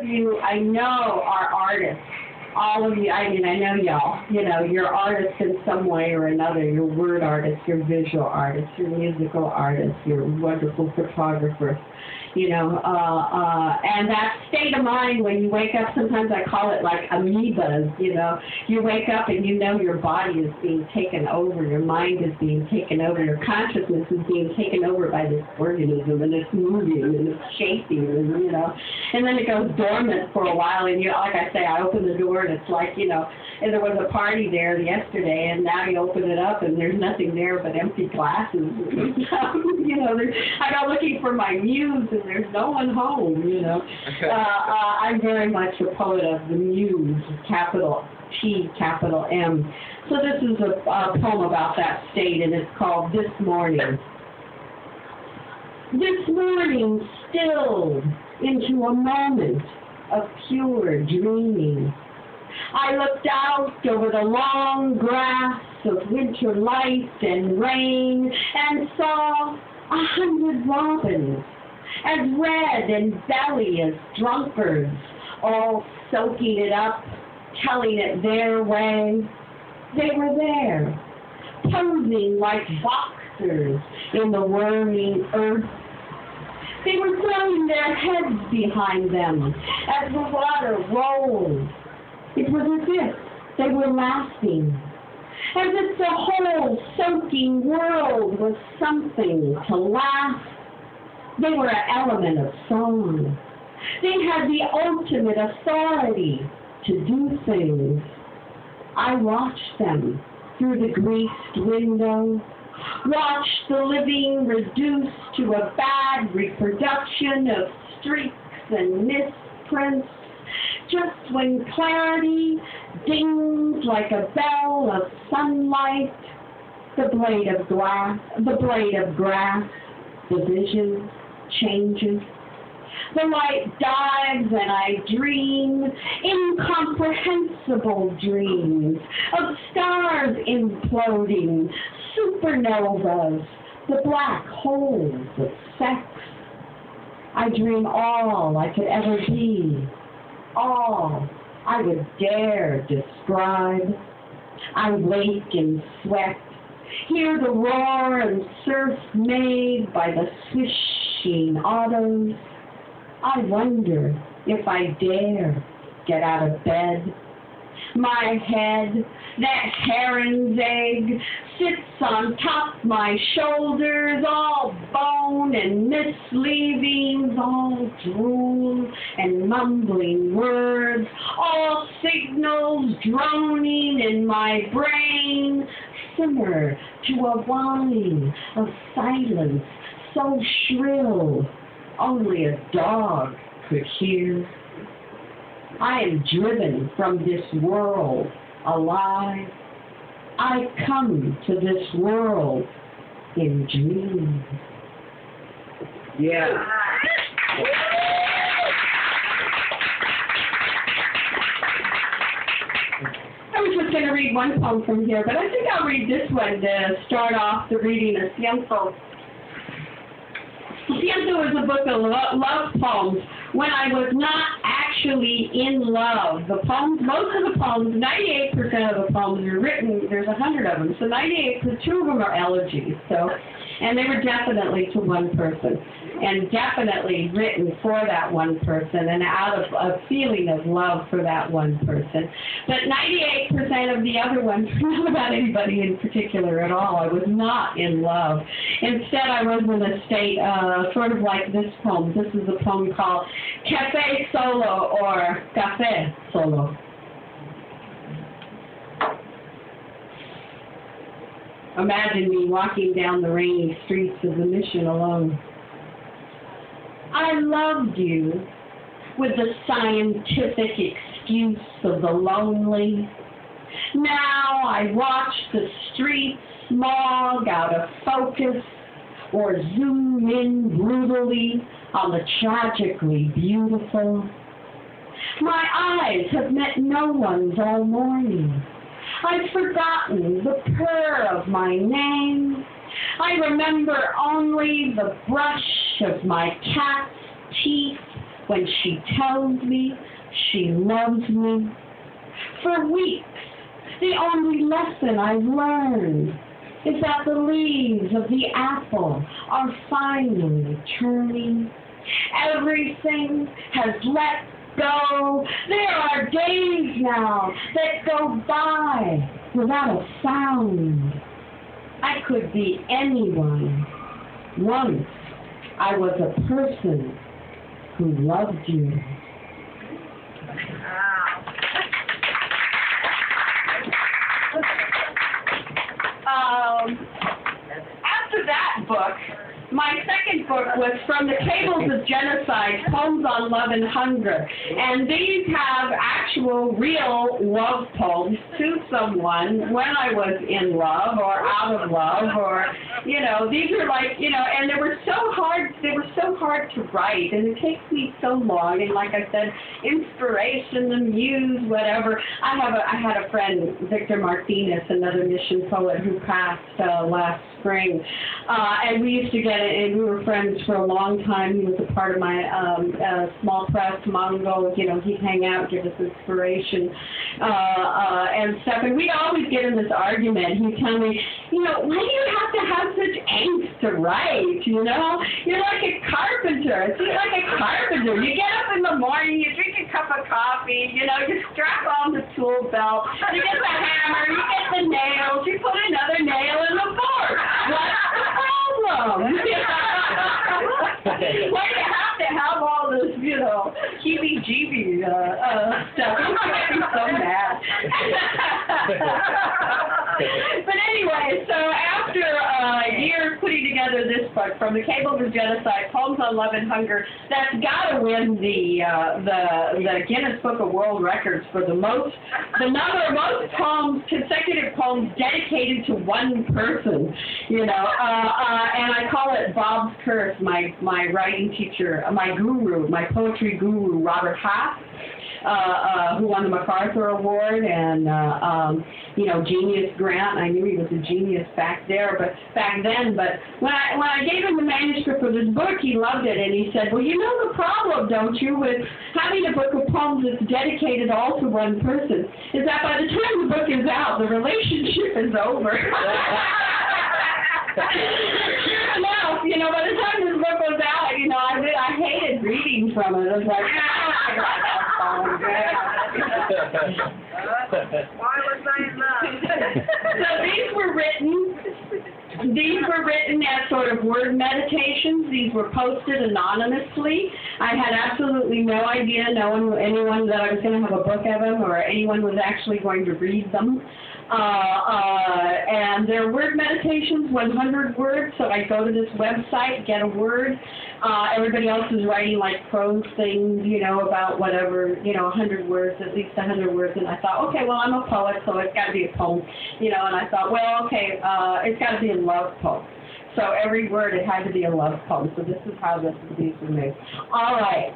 You, I know, are artists. All of you, I mean, I know y'all, you know, you're artists in some way or another. You're word artists, you're visual artists, you're musical artists, you're wonderful photographers, you know, and that state of mind when you wake up, sometimes I call it like amoebas, you know. You wake up and you know your body is being taken over, your mind is being taken over, your consciousness is being taken over by this organism, and it's moving and it's shaping, and, you know, and then it goes dormant for a while, and you, like I say, I open the door and it's like, you know, and there was a party there yesterday, and now you open it up and there's nothing there but empty glasses. You know, I go looking for my muse and there's no one home, you know. I'm very much a poet of the muse, capital T, capital M. So this is a poem about that state, and it's called This Morning. This morning stilled into a moment of pure dreaming. I looked out over the long grass of winter light and rain and saw 100 robins, as red and belly as drunkards, all soaking it up, telling it their way. They were there, posing like boxers in the worming earth. They were throwing their heads behind them as the water rolled. It was as if they were laughing, as if the whole soaking world was something to laugh. They were an element of song. They had the ultimate authority to do things. I watched them through the greased window, watched the living reduced to a bad reproduction of streaks and misprints, just when clarity dinged like a bell of sunlight, the blade of grass, the vision changes. The light dives and I dream incomprehensible dreams of stars imploding, supernovas, the black holes of sex. I dream all I could ever be, all I would dare describe. I wake in sweat, hear the roar and surf made by the swishing autos. I wonder if I dare get out of bed. My head, that heron's egg, sits on top my shoulders, all bone and misleavings, all drool and mumbling words, all signals droning in my brain, simmer to a whine of silence so shrill only a dog could hear. I am driven from this world alive. I come to this world in dreams. Yeah. I was just going to read one poem from here, but I think I'll read this one to start off the reading of Ciento. Ciento is a book of love poems when I was not actually in love. The poems, most of the poems, 98% of the poems are written, there's 100 of them, so 98, 2 of them are elegies, so, and they were definitely to one person, and definitely written for that one person, and out of a feeling of love for that one person. But 98% of the other ones were not about anybody in particular at all. I was not in love. Instead, I was in a state sort of like this poem. This is a poem called Café Solo, or Café Solo. Imagine me walking down the rainy streets of the Mission alone. I loved you with the scientific excuse of the lonely. Now I watch the streets smog out of focus or zoom in brutally on the tragically beautiful. My eyes have met no one's all morning. I've forgotten the purr of my name. I remember only the brush of my cat's teeth when she tells me she loves me. For weeks, the only lesson I've learned is that the leaves of the apple are finally turning. Everything has let go. There are days now that go by without a sound. I could be anyone. Once I was a person who loved you. After that book, my second book was From the Cables of Genocide, Poems on Love and Hunger. And these have actual, real love poems to someone when I was in love or out of love, or, you know, these are like, you know, and they were so hard to write, and it takes me so long, and like I said, inspiration, the muse, whatever. I had a friend, Victor Martinez, another mission poet who passed last spring, and we used to get it, and we were friends for a long time. He was a part of my small press, Mongo. You know, he'd hang out, give us inspiration and stuff, and we'd always get in this argument. He'd tell me, you know, why do you have to have such angst to write, you know? You're like a carpenter. It's like a carpenter. You get up in the morning, you drink a cup of coffee, you know, you strap on the tool belt, you get the hammer, you get the nails, you put another nail in the board. What's the problem? Why do you have to have all this, you know, heebie-jeebie stuff? You make me so mad. But anyway, so after years putting together this book, From the Cables of Genocide, Poems on Love and Hunger, that's got to win the Guinness Book of World Records for the most poems, consecutive poems dedicated to one person, you know, and I call it Bob's Curse. My writing teacher, my guru, my poetry guru, Robert Haas, who won the MacArthur Award and, you know, Genius Grant. I knew he was a genius back then, but when I gave him the manuscript for this book, he loved it, and he said, well, you know the problem, don't you, with having a book of poems that's dedicated all to one person, is that by the time the book is out, the relationship is over. Sure enough, you know, by the time this book was out, you know, I hated reading from it. I was like, why was I in love? So these were written as sort of word meditations. These were posted anonymously. I had absolutely no idea, anyone that I was going to have a book of them, or anyone was actually going to read them. And they're word meditations, 100 words, so I go to this website, get a word. Everybody else is writing like prose things, you know, about whatever, you know, 100 words, at least 100 words, and I thought, okay, well, I'm a poet, so it's got to be a poem, you know, and I thought, well, okay, it's got to be a love poem. So every word, it had to be a love poem, so this is how these were made. All right.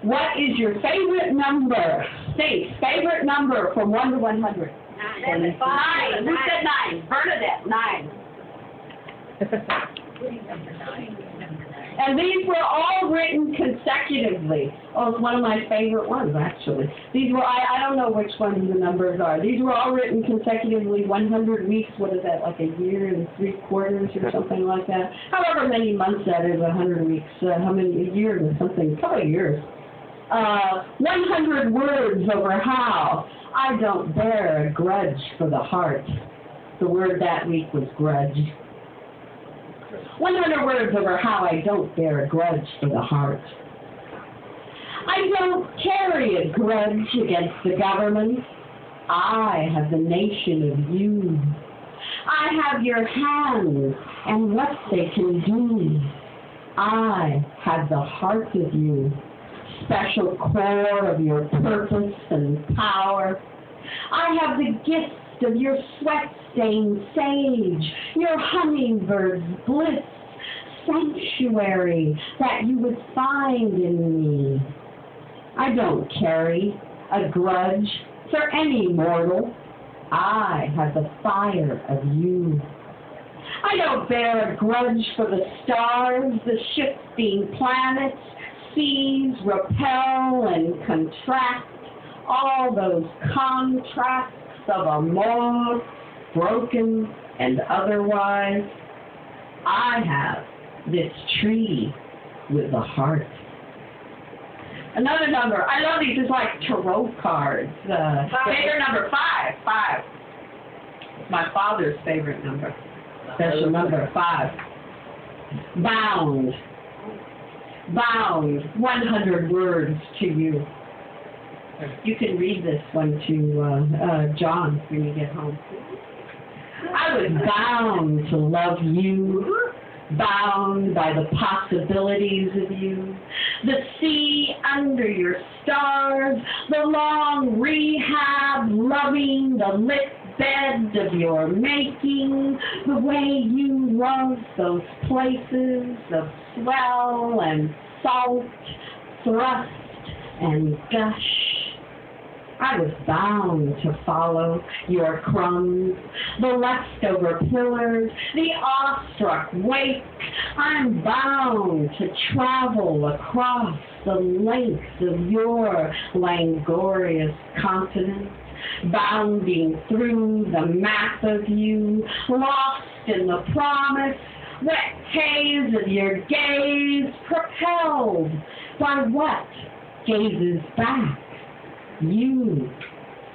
What is your favorite number? State favorite number from 1 to 100. 9. Who said 9? Bernadette, 9. And these were all written consecutively. Oh, it's one of my favorite ones, actually. These were, I don't know which ones the numbers are. These were all written consecutively, 100 weeks. What is that, like a year and 3 quarters or something like that? However many months that is, 100 weeks. How many, a year or something, a couple of years. 100 words over how I don't bear a grudge for the heart. The word that week was grudge. 100 words over how I don't bear a grudge for the heart. I don't carry a grudge against the government. I have the nation of you. I have your hands and what they can do. I have the heart of you. Special core of your purpose and power. I have the gift of your sweat-stained sage, your hummingbird's bliss, sanctuary that you would find in me. I don't carry a grudge for any mortal. I have the fire of you. I don't bear a grudge for the stars, the shifting planets, seas repel and contract, all those contrasts of amour, broken and otherwise. I have this tree with a heart. Another number, I love these, it's like tarot cards. Favorite number, 5. 5. My father's favorite number. Special number, 5. Bound. Bound. 100 words to you. You can read this one to John when you get home. I was bound to love you, bound by the possibilities of you, the sea under your stars, the long rehab loving, the lit bed of your making, the way you love those places of swell and salt, thrust and gush. I was bound to follow your crumbs, the leftover pillars, the awestruck wake. I'm bound to travel across the length of your languorous continent, bounding through the map of you, lost in the promise, wet haze of your gaze, propelled by what gazes back. You,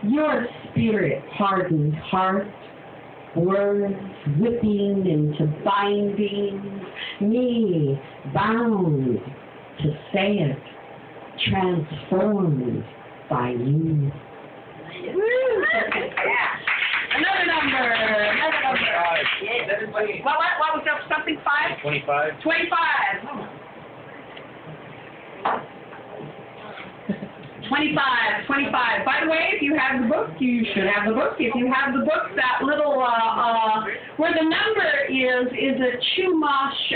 your spirit-hardened heart, words whipping into binding, me bound to say it, transformed by you. Another number. What was up? Something 5? 25. 25. 25. By the way, if you have the book, you should have the book. If you have the book, that little, where the number is a Chumash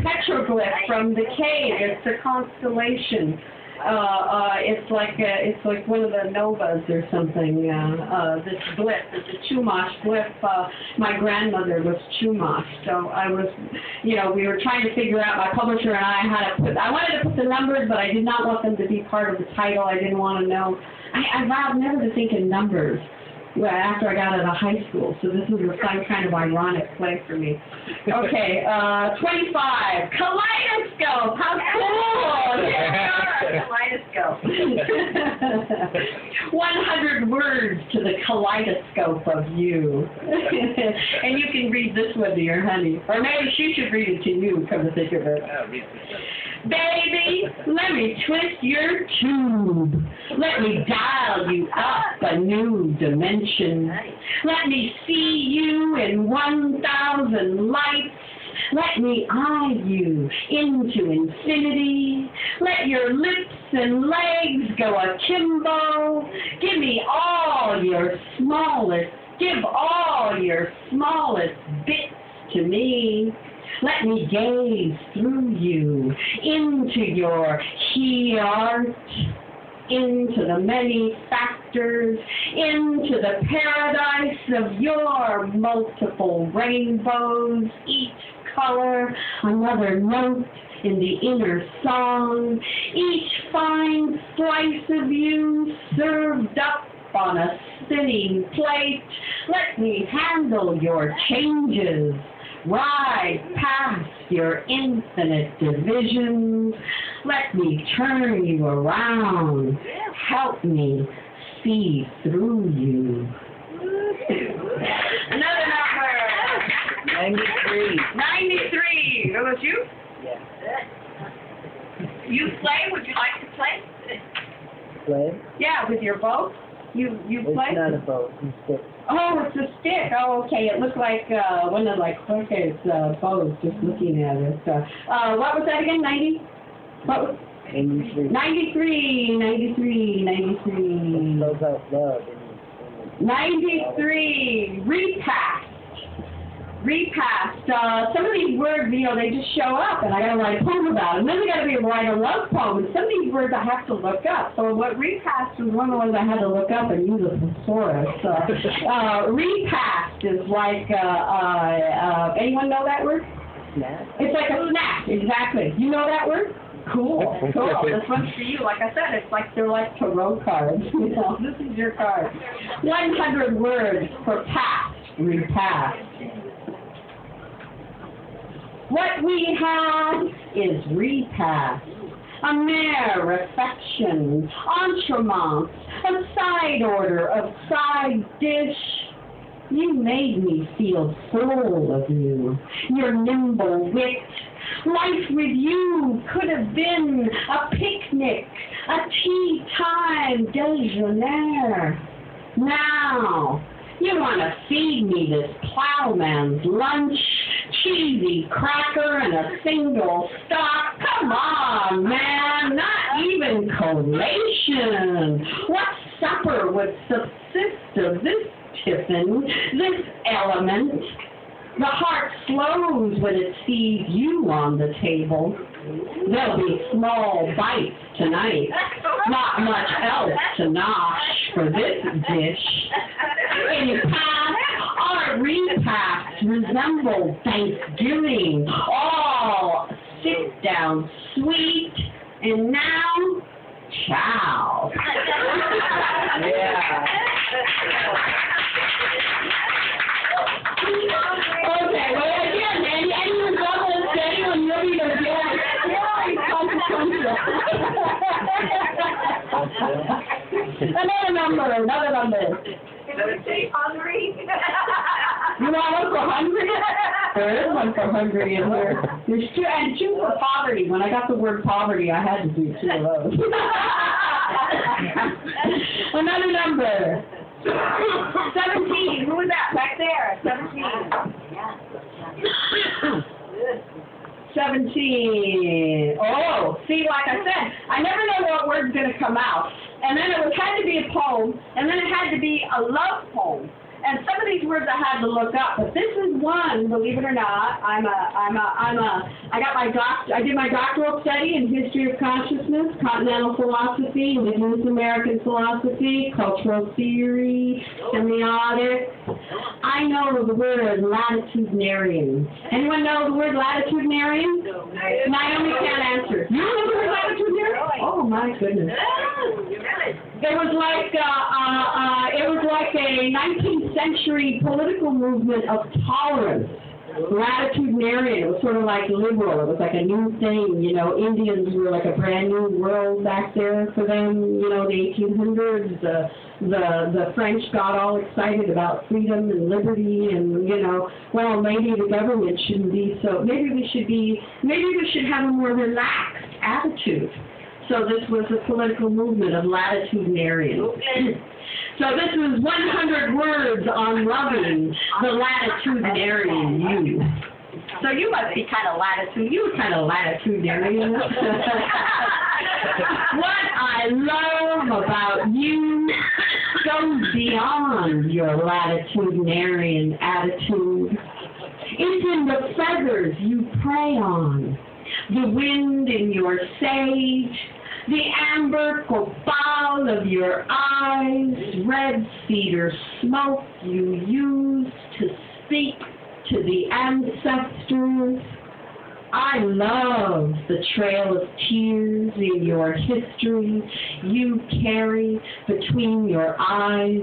petroglyph from the cave. It's a constellation. It's like one of the novas or something. This glyph, it's a Chumash glyph. My grandmother was Chumash, so I was, we were trying to figure out, my publisher and I wanted to put the numbers, but I did not want them to be part of the title. I didn't want to know. I vowed never to think in numbers after I got out of high school, so this was some kind of ironic play for me. Okay, 25. Kaleidoscope. How cool! Kaleidoscope. 100 words to the kaleidoscope of you. And you can read this one to your honey. Or maybe she should read it to you, come to think of it. Baby, let me twist your tube. Let me dial you up a new dimension. Let me see you in 1,000 lights. Let me eye you into infinity. Let your lips and legs go akimbo. Give me all your smallest, give all your smallest bits to me. Let me gaze through you into your heart, into the many factors, into the paradise of your multiple rainbows, each color, another note in the inner song, each fine slice of you served up on a spinning plate. Let me handle your changes, ride past your infinite divisions. Let me turn you around. Help me see through you. Another number. 93. 93. That was you? Yeah. You play? Would you like to play? Play? Yeah, with your bow. You play? It's not a bow. It's a stick. Oh, it's a stick. Oh, okay. It looked like one of Jorge's bows, just looking at it. What was that again? 90? What was 93. 93. 93. 93. Those out love. 93. Repassed. Some of these words, they just show up, and I got to write a poem about them. Then I got to write a love poem. And some of these words I have to look up. So what repassed was one of the ones I had to look up and use a thesaurus. Repassed is like, anyone know that word? Snack. It's like a snack, exactly. You know that word? Cool. This one's for you. Like I said, it's like they're like tarot cards. You know, this is your card. 100 words for past, repassed. What we had is repassed. A mere refection, entremets, a side order of side dish. You made me feel full of you, your nimble wit. Life with you could have been a picnic, a tea time déjeuner. Now, you want to feed me this plowman's lunch, cheesy cracker and a single stock. Come on, man, not even collation. What supper would subsist of this tiffin, this element? The heart slows when it sees you on the table. There'll be small bites tonight, not much else to nosh for this dish. In past, our repasts resemble Thanksgiving, all sit down sweet, and now, chow. Yeah. Okay, well, again, anyone double steady when you'll be the Another number. 17, hungry. You want one for hungry? There is one for hungry in there. There's two, and two for poverty. When I got the word poverty, I had to do two of those. Another number. 17. Who was that? Back there. 17. 17. Oh, see, like I said, I never know what word's going to come out. And then it had to be a poem, and then it had to be a love poem. And some of these words I had to look up, but this is one, believe it or not. I did my doctoral study in history of consciousness, continental philosophy, indigenous American philosophy, cultural theory, semiotics. I know the word latitudinarian. Anyone know the word latitudinarian? Naomi can't answer. You know the word latitudinarian? Oh my goodness. It was like a 19th century political movement of tolerance. Latitudinarian. It was sort of like liberal. It was like a new thing. You know, Indians were like a brand new world back there for them. You know, the 1800s. The French got all excited about freedom and liberty, and you know, well, maybe the government shouldn't be so. Maybe we should have a more relaxed attitude. So this was a political movement of latitudinarians. So this was 100 words on loving the latitudinarian you. So you must be kind of latitudinarian. What I love about you goes beyond your latitudinarian attitude. It's in the feathers you prey on, the wind in your sage, the amber copal of your eyes, red cedar smoke you use to speak to the ancestors. I love the trail of tears in your history you carry between your eyes,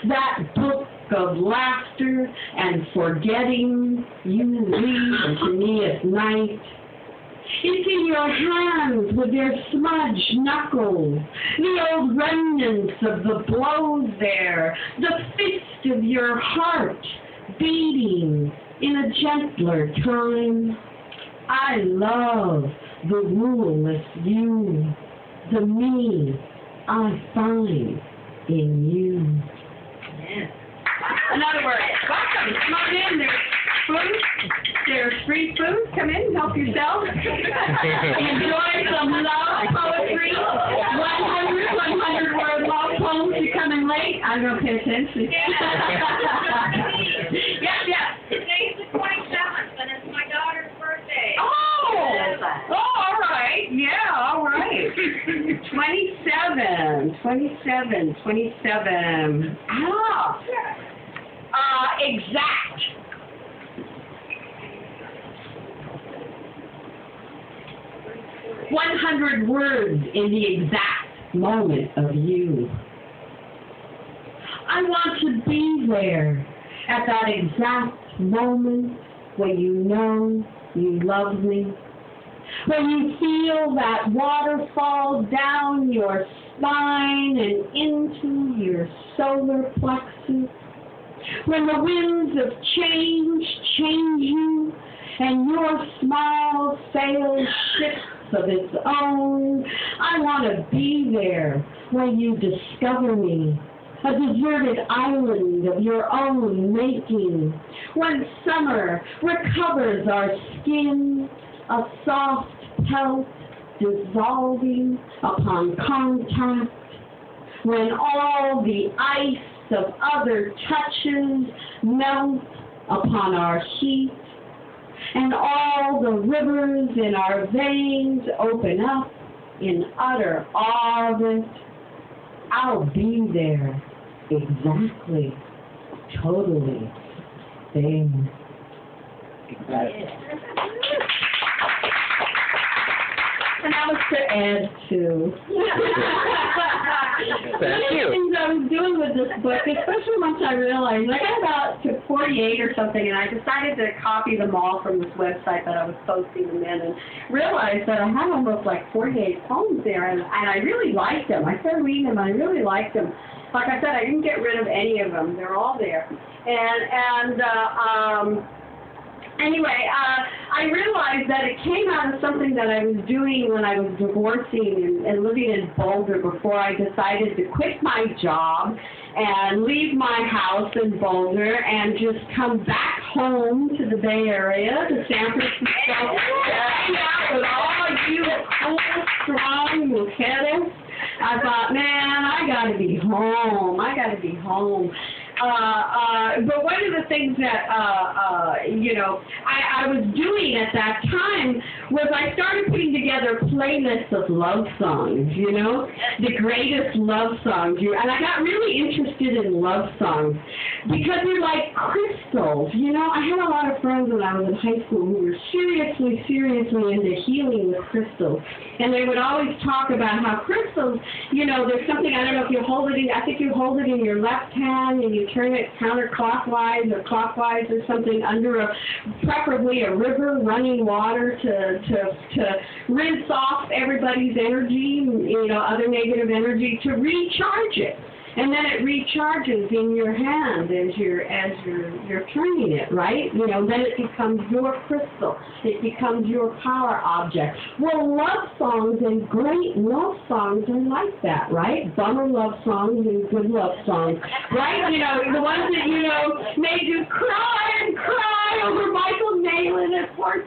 that book of laughter and forgetting you read to me at night. It's in your hands with their smudged knuckles, the old remnants of the blows there, the fist of your heart beating in a gentler time. I love the ruleless you, the me I find in you. Yeah. Another word. Welcome. Come on in. There's food. There's free food. Come in. Help yourself. Enjoy some love poetry. 100 word love poems. You're coming late. I'm going to pay attention. Yes. Today's the 27th, and it's my daughter's birthday. Oh, all right. Yeah, all right. 27. Exact. 100 words in the exact moment of you. I want to be there at that exact moment when you know you love me, when you feel that waterfall down your spine and into your solar plexus, when the winds of change change you and your smile sails ships of its own. I want to be there when you discover me, a deserted island of your own making, when summer recovers our skin, a soft pelt dissolving upon contact, when all the ice of other touches melt upon our heat, and all the rivers in our veins open up in utter awe of it. I'll be there, exactly, totally there. And that was to add to. Thank you. One of the things I was doing with this book, especially once I realized, I got about to 48 or something, and I decided to copy them all from this website that I was posting them in, and realized that I had almost like 48 poems there, and I really liked them. I started reading them, and I really liked them. Like I said, I didn't get rid of any of them. They're all there. Anyway, I realized that it came out of something that I was doing when I was divorcing and living in Boulder before I decided to quit my job and leave my house in Boulder and just come back home to the Bay Area, to San Francisco, hang out with all you cool, strong mujeres. I thought, man, I got to be home. I got to be home. But one of the things that, I was doing at that time was I started putting together playlists of love songs, the greatest love songs. And I got really interested in love songs because they're like crystals. I had a lot of friends when I was in high school who were seriously into healing with crystals. And they would always talk about how crystals, there's something, I don't know if you hold it in, I think you hold it in your left hand and you turn it counterclockwise or clockwise or something under preferably a river running water to rinse off everybody's energy, other negative energy, to recharge it. And then it recharges in your hand as you're turning it, right? Then it becomes your crystal. It becomes your power object. Well, love songs and great love songs are like that, right? Bummer love songs and good love songs, right? The ones that, made you cry and cry over Michael Malin at 14,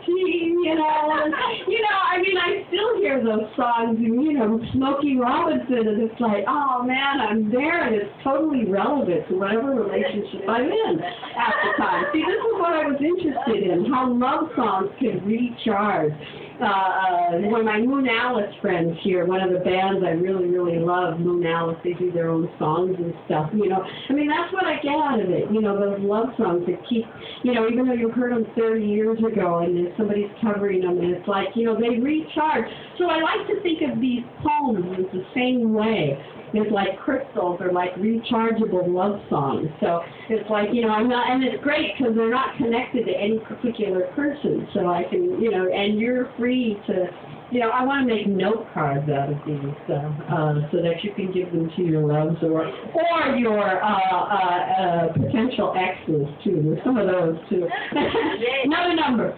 I still hear those songs, and, Smokey Robinson, and it's like, oh, man, I'm there. And it's totally relevant to whatever relationship I'm in at the time. See, this is what I was interested in, how love songs can recharge. One of my Moon Alice friends here, one of the bands I really, really love, Moon Alice, they do their own songs and stuff, that's what I get out of it, those love songs that keep, even though you heard them 30 years ago and then somebody's covering them, and it's like, they recharge. So I like to think of these poems as the same way. It's like crystals or like rechargeable love songs. So it's like, I'm not, and it's great because they're not connected to any particular person. So I can, and you're free to, I want to make note cards out of these so that you can give them to your loves or your potential exes too. There's some of those too. Another number.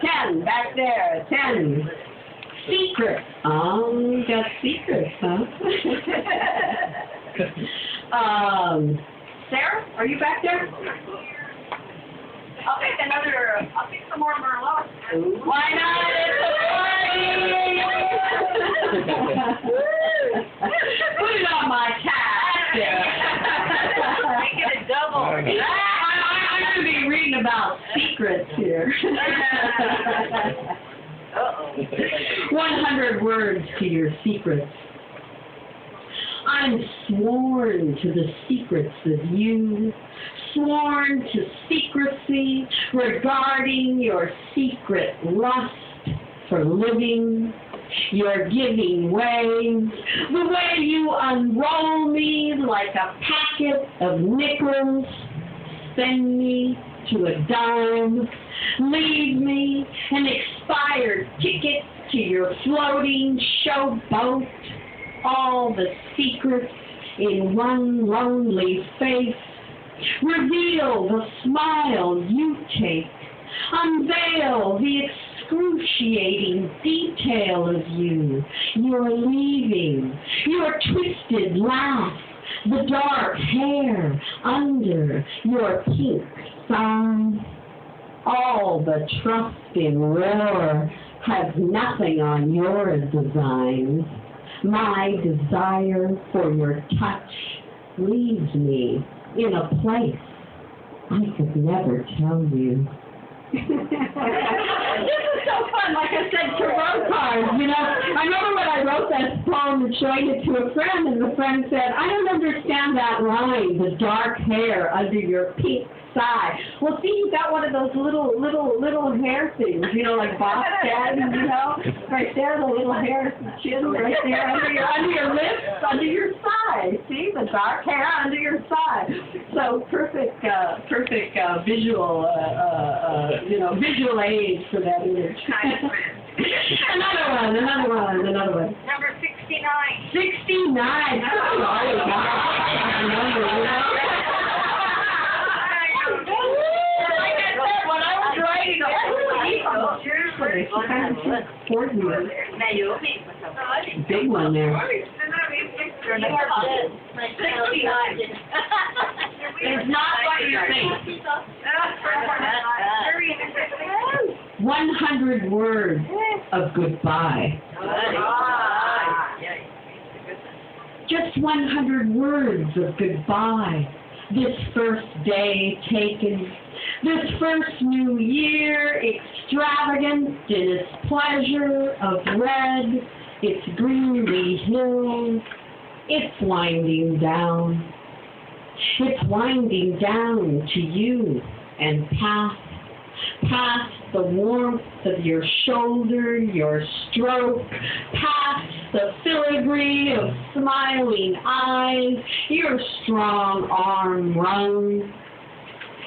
10, back there, 10. Secret. You got secrets, huh? Sarah, are you back there? I'll take some more Merlot. Why not? It's a party! Put it on my cat, Sarah. Make it a double. I'm going to be reading about secrets here. 100 words to your secrets. I'm sworn to the secrets of you, sworn to secrecy regarding your secret lust for living, your giving ways, the way you unroll me like a packet of nickels, send me to a dime, leave me an expired ticket to your floating showboat, all the secrets in one lonely face, reveal the smile you take, unveil the excruciating detail of you, your leaving, your twisted laugh, the dark hair under your pink thumb. All the trust in war has nothing on your designs. My desire for your touch leaves me in a place I could never tell you. This is so fun. Like I said, tarot cards, you know. I remember when I wrote that poem and showing it to a friend, and the friend said, I don't understand that line, the dark hair under your pink side. Well, see, you got one of those little hair things, you know, like Bob said, you know, right there, the little hair chin right there under your lips, under your side. See, the dark hair under your side. So perfect visual, visual aid for that image. Another one. Number 69. 69. Oh, big one there. 69. It's not what you think. 100 words of goodbye. Just 100 words of goodbye. This first day taken, this first new year extravagant in its pleasure of red, its greenly hills, it's winding down. It's winding down to you and past the warmth of your shoulder, your stroke, past the filigree of smiling eyes, your strong arm wrung.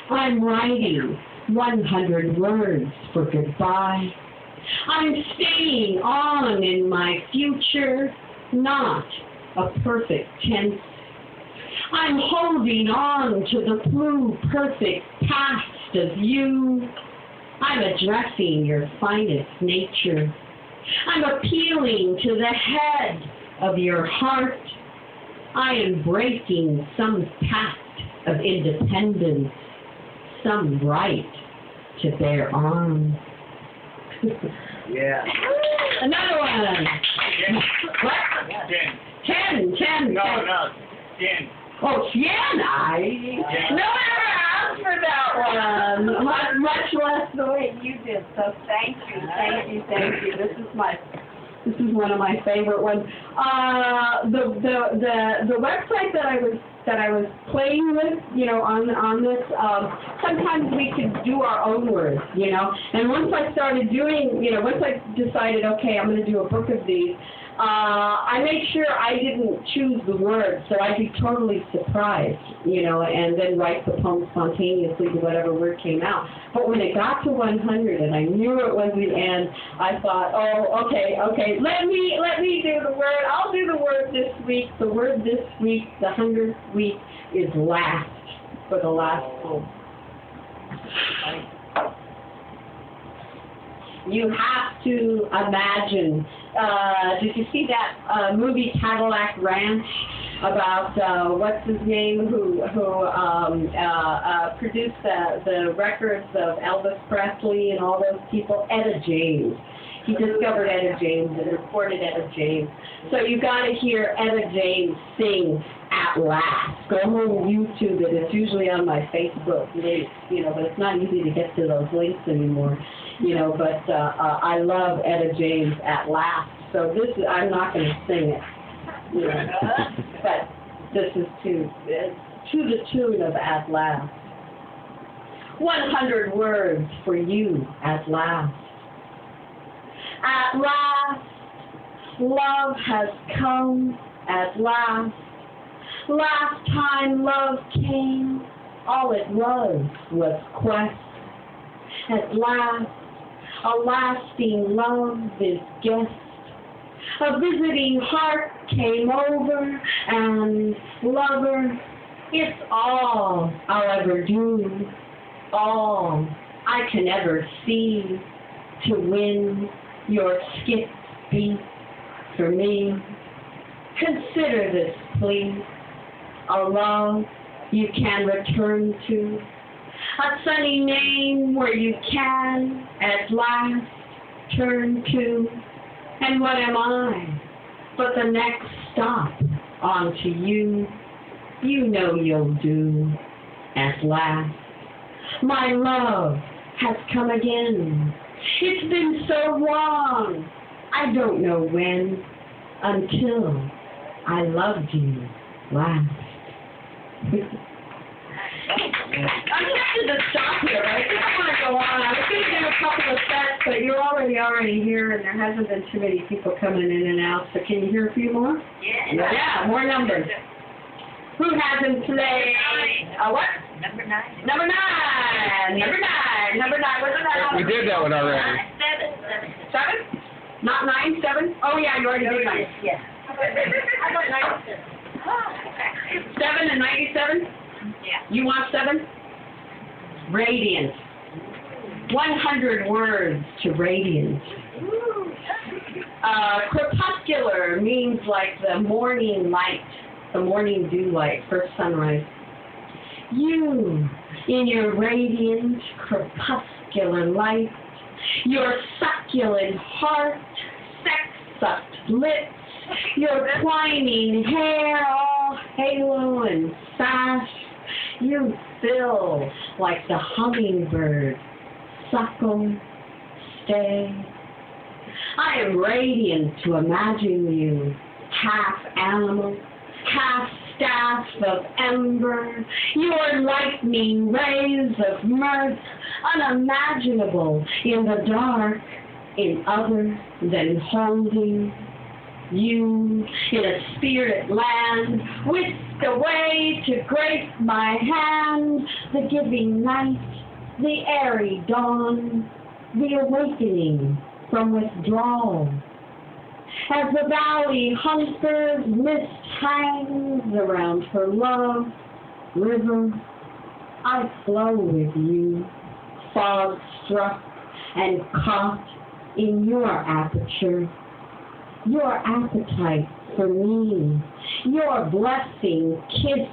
I'm writing 100 words for goodbye. I'm staying on in my future, not a perfect tense. I'm holding on to the blue perfect past of you. I'm addressing your finest nature. I'm appealing to the head of your heart. I am breaking some pact of independence, some right to bear arms. Yeah. Another one. What? 10. 10. No, 10. Oh, Sienna! No one ever asked for that one. Much less the way you did. So thank you. This is one of my favorite ones. The website that I was playing with, you know, on this, sometimes we could do our own words, you know. And once I started doing, you know, once I decided, okay, I'm going to do a book of these, I made sure I didn't choose the words, so I'd be totally surprised, you know, and then write the poem spontaneously to whatever word came out. But when it got to 100 and I knew it was the end, I thought, oh, okay, let me do the word. I'll do the word this week. The word this week, the 100th week, is last, for the last poem. You have to imagine. Did you see that movie Cadillac Ranch about what's his name who produced the records of Elvis Presley and all those people? Etta James. He discovered Etta James and recorded Etta James. So you got to hear Etta James sing At Last. Go home and YouTube it. It's usually on my Facebook link, you know, but it's not easy to get to those links anymore, you know. But I love Etta James At Last. So this is, I'm not going to sing it, you know, but this is to the tune of At Last. 100 words for you at last. At last, love has come at last. Last time love came, all it was quest. At last, a lasting love is guest. A visiting heart came over, and lover, it's all I'll ever do, all I can ever see to win your skip beat for me. Consider this, please, a love you can return to, a sunny name where you can at last turn to. And what am I but the next stop onto you? You know you'll do at last. My love has come again. It's been so long, I don't know when, until I loved you last. I'm tempted to stop here, but I think I want to go on. I was going to do a couple of sets, but you're already here, and there hasn't been too many people coming in and out. So can you hear a few more? Yeah, more numbers. Who hasn't played? What? Number 9. Number 9. Number 9. Number 9. What's that? We did that one already. 7. 7? Not 9, 7? Oh, yeah, you already did 9. Yeah. I got 97. 7 and 97? Yeah. You want 7? Radiant. 100 words to radiant. Crepuscular means like the morning light, the morning dew light, first sunrise. You, in your radiant crepuscular light, your succulent heart, sex-sucked lips, your twining hair, all halo and sash, you fill like the hummingbird, suckle, stay. I am radiant to imagine you, half animal, half staff of ember, your lightning rays of mirth, unimaginable in the dark, in other than holding you in a spirit land, whisked away to grace my hand, the giving night, the airy dawn, the awakening from withdrawal. As the valley hunkers, mist hangs around her love river, I flow with you, fog struck and caught in your aperture. Your appetite for me, your blessing, kiss,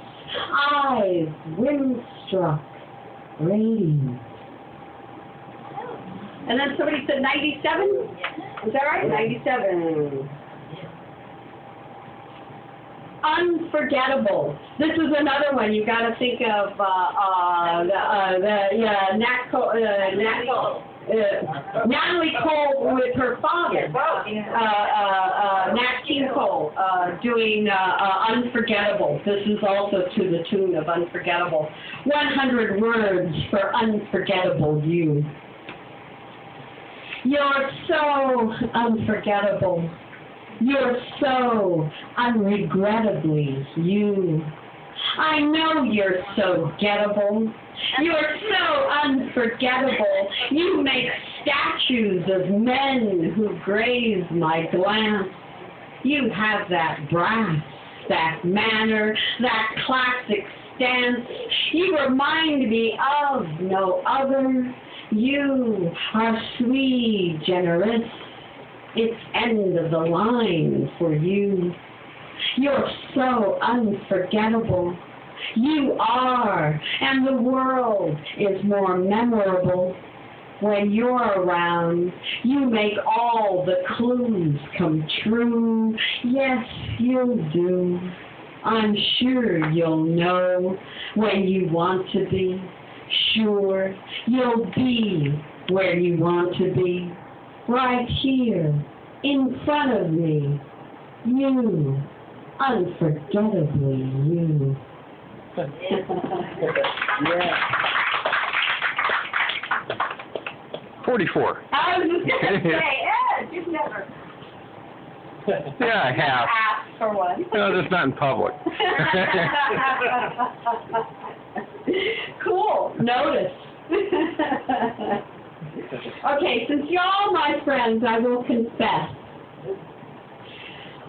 eyes, wind-struck, radiant. And then somebody said 97? Is that right? 97. Unforgettable. This is another one. You got to think of Natalie Cole with her father, Nat King Cole, doing Unforgettable. This is also to the tune of Unforgettable. 100 words for unforgettable you. You're so unforgettable. You're so unregrettably you. I know you're so gettable. You're so unforgettable. You make statues of men who graze my glance. You have that brass, that manner, that classic stance. You remind me of no other. You are sui generis. It's end of the line for you. You're so unforgettable. You are, and the world is more memorable. When you're around, you make all the clues come true. Yes, you do. I'm sure you'll know when you want to be. Sure, you'll be where you want to be. Right here, in front of me. You, unforgettably you. Yeah. 44. I was just going to say, Ed, You've never Yeah, I have. asked for one. No, just not in public. Cool. Notice. Okay, since you're all my friends, I will confess.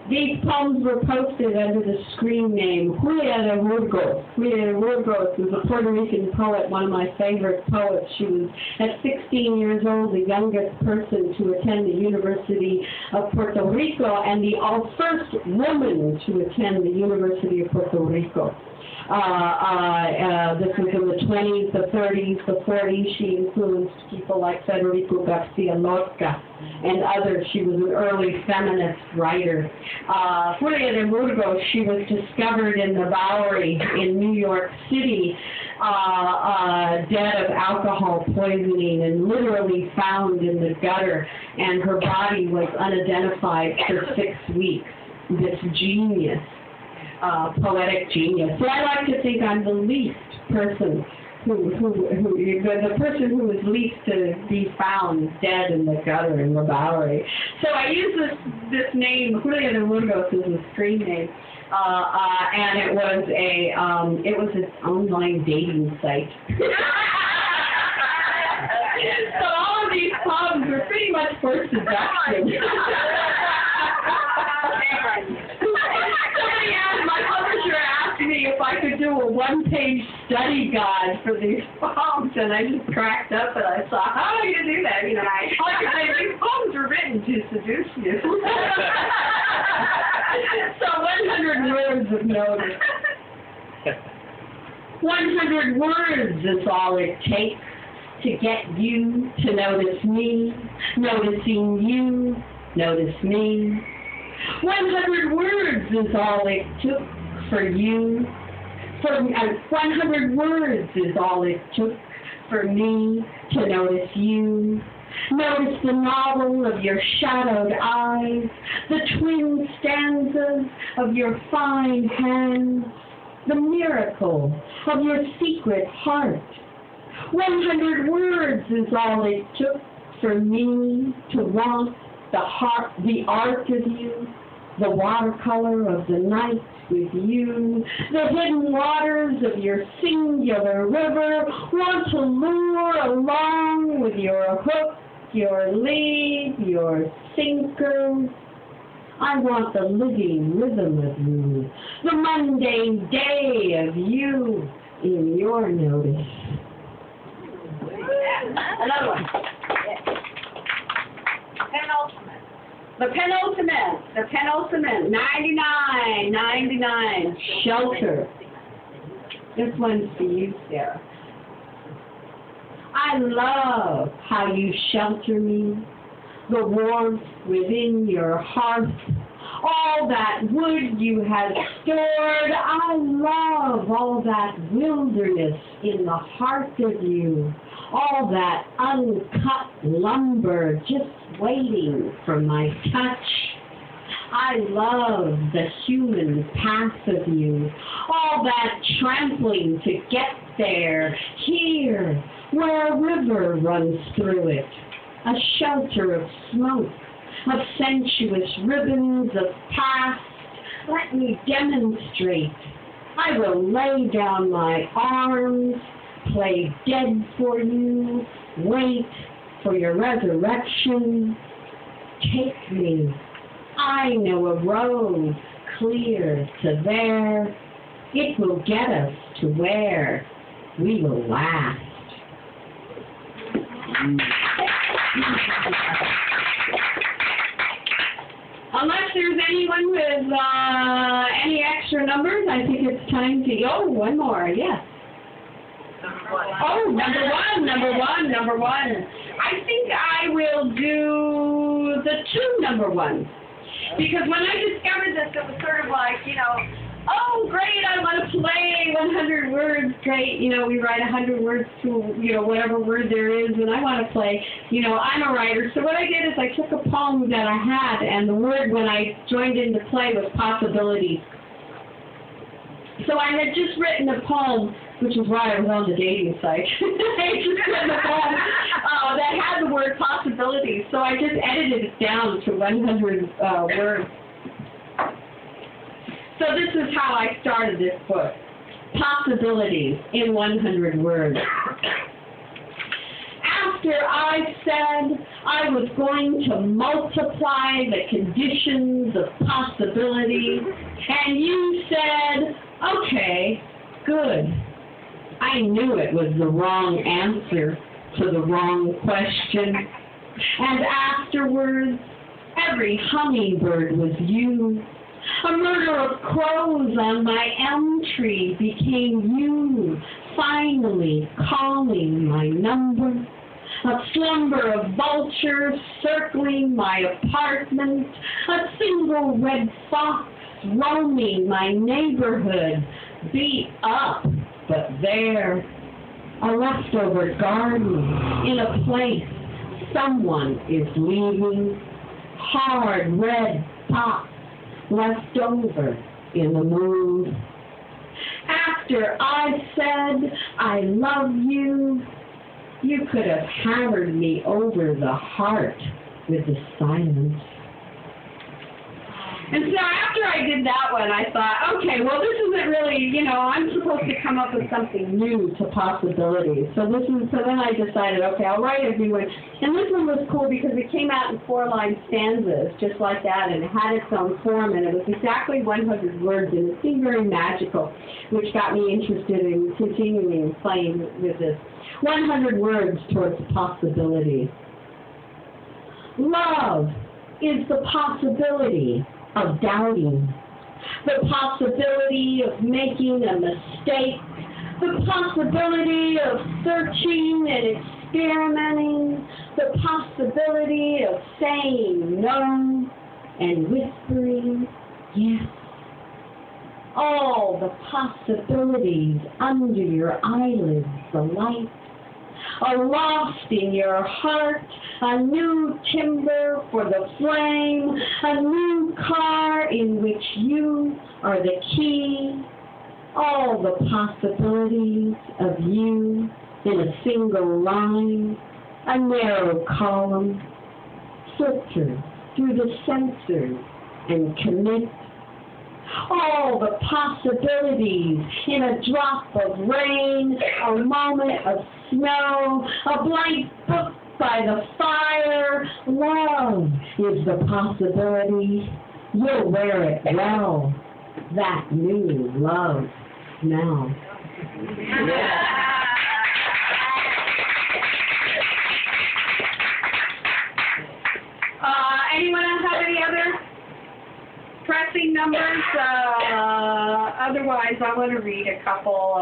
These poems were posted under the screen name Julia de Burgos. Julia de Burgos was a Puerto Rican poet, one of my favorite poets. She was, at 16 years old, the youngest person to attend the University of Puerto Rico and the first woman to attend the University of Puerto Rico. This was in the 20s, the 30s, the 40s. She influenced people like Federico Garcia Lorca and others. She was an early feminist writer. Julia de Burgos, she was discovered in the Bowery in New York City, dead of alcohol poisoning and literally found in the gutter, and her body was unidentified for 6 weeks. This genius. Poetic genius. So I like to think I'm the least person the person who is least to be found dead in the gutter in the Bowery. So I use this name, Julia de Burgos, as a screen name, and it was an online dating site. So all of these poems were pretty much for seduction. My publisher asked me if I could do a one-page study guide for these poems, and I just cracked up and I thought, how are you going to do that? You know, I could say these poems were written to seduce you. So 100 words of notice. 100 words is all it takes to get you to notice me, noticing you, notice me. 100 words is all it took for you. 100 words is all it took for me to notice you. Notice the novel of your shadowed eyes, the twin stanzas of your fine hands, the miracle of your secret heart. 100 words is all it took for me to want the art of you, the watercolor of the night with you, the hidden waters of your singular river, want to lure along with your hook, your lead, your sinker. I want the living rhythm of you, the mundane day of you in your notice. Another one. Penultimate. The penultimate, 99, shelter. This one's for you, Sarah. I love how you shelter me, the warmth within your hearth, all that wood you have stored. I love all that wilderness in the heart of you, all that uncut lumber just waiting for my touch. I love the human path of you, all that trampling to get there, here, where a river runs through it, a shelter of smoke, of sensuous ribbons of past. Let me demonstrate. I will lay down my arms, play dead for you, wait for your resurrection. Take me. I know a road clear to there. It will get us to where we will last. Unless there's anyone with any extra numbers, I think it's time to go. One more, yes. Oh, number one. I think I will do the 2 number ones. Because when I discovered this, it was sort of like, oh, great, I want to play 100 words, great, we write 100 words to, whatever word there is, and I want to play, I'm a writer. So what I did is I took a poem that I had, and the word when I joined into play was possibility. So I had just written a poem which is why I was on the dating site. I just couldn't find that had the word possibilities, so I just edited it down to 100 words. So this is how I started this book. Possibilities in 100 words. After I said I was going to multiply the conditions of possibility, and you said, okay, good. I knew it was the wrong answer to the wrong question. And afterwards, every hummingbird was you. A murder of crows on my elm tree became you, finally calling my number. A slumber of vultures circling my apartment. A single red fox roaming my neighborhood. Beat up, but there. A leftover garden in a place someone is leaving. Hard red pops left over in the mood. After I said I love you, you could have hammered me over the heart with the silence. And so after I did that one, I thought, okay, well, this isn't really, I'm supposed to come up with something new to possibilities. So then I decided, okay, I'll write a new one. And this one was cool because it came out in 4-line stanzas, just like that, and it had its own form, and it was exactly 100 words, and it seemed very magical, which got me interested in continuing playing with this. 100 words towards possibility. Love is the possibility of doubting, the possibility of making a mistake, the possibility of searching and experimenting, the possibility of saying no and whispering yes. All the possibilities under your eyelids alight, are lost in your heart, a new timber for the flame, a new car in which you are the key, all the possibilities of you in a single line, a narrow column, filter through the sensors and commit. All the possibilities in a drop of rain, a moment of snow, a blank book by the fire. Love is the possibility. You'll wear it well, that new love now. Anyone else have any other pressing numbers? Otherwise, I want to read a couple,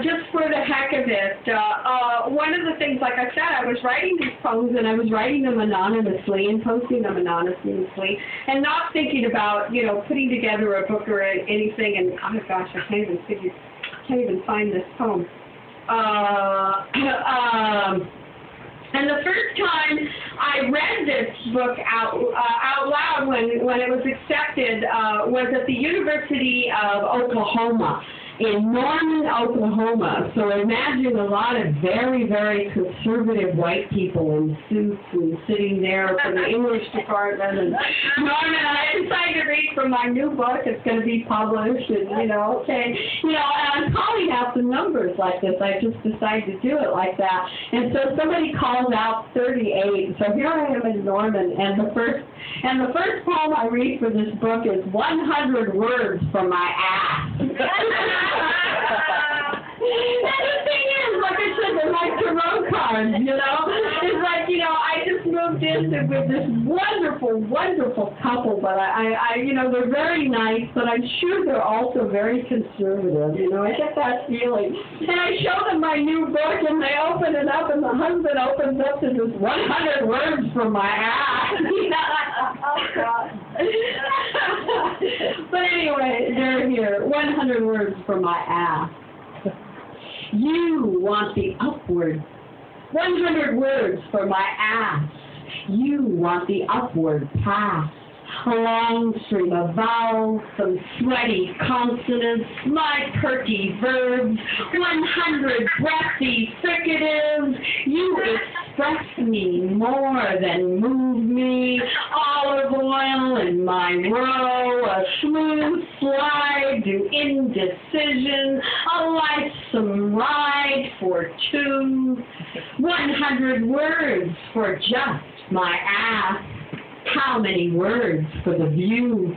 just for the heck of it. One of the things, like I said, I was writing these poems, and I was writing them anonymously and posting them anonymously, and not thinking about, putting together a book or anything, and oh gosh, I can't even find this poem. And the first time I read this book out loud when it was accepted was at the University of Oklahoma, in Norman, Oklahoma. So imagine a lot of very, very conservative white people in suits and sitting there for the English department. And Norman, I decided to read from my new book. It's going to be published, and okay, and I'm calling out the numbers like this. I just decided to do it like that. And so somebody called out 38. So here I am in Norman, and the first poem I read for this book is 100 words from my ass. And the thing is, like I said, they're like tarot cards, It's like, I just moved in with this wonderful, wonderful couple, but I they're very nice, but I'm sure they're also very conservative, I get that feeling. And I show them my new book, and they open it up, and the husband opens up to this 100 words from my ass. Oh, God. But anyway, they're here. 100 words from my ass. You want the upward. 100 words for my ass. You want the upward pass. A long stream of vowels, some sweaty consonants, my perky verbs, 100 breathy fricatives. You express me more than move me. Olive oil in my row, a smooth slide to indecision, a lightsome ride for two. 100 words for just my ass. How many words for the view?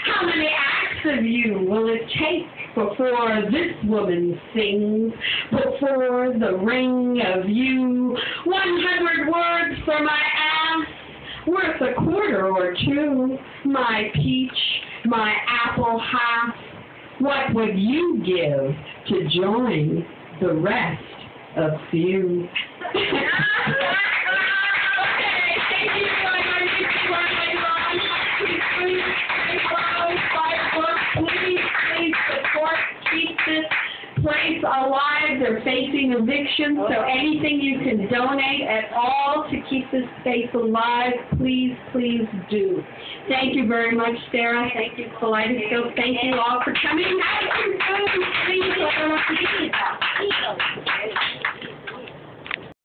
How many acts of you will it take before this woman sings, before the ring of you? 100 words for my ass, worth a quarter or two. My peach, my apple half. What would you give to join the rest of you? Please support, keep this place alive. They're facing eviction, so anything you can donate at all to keep this space alive, please, please do. Thank you very much, Sarah. Thank you, Kaleidoscope. Thank you all for coming. Please,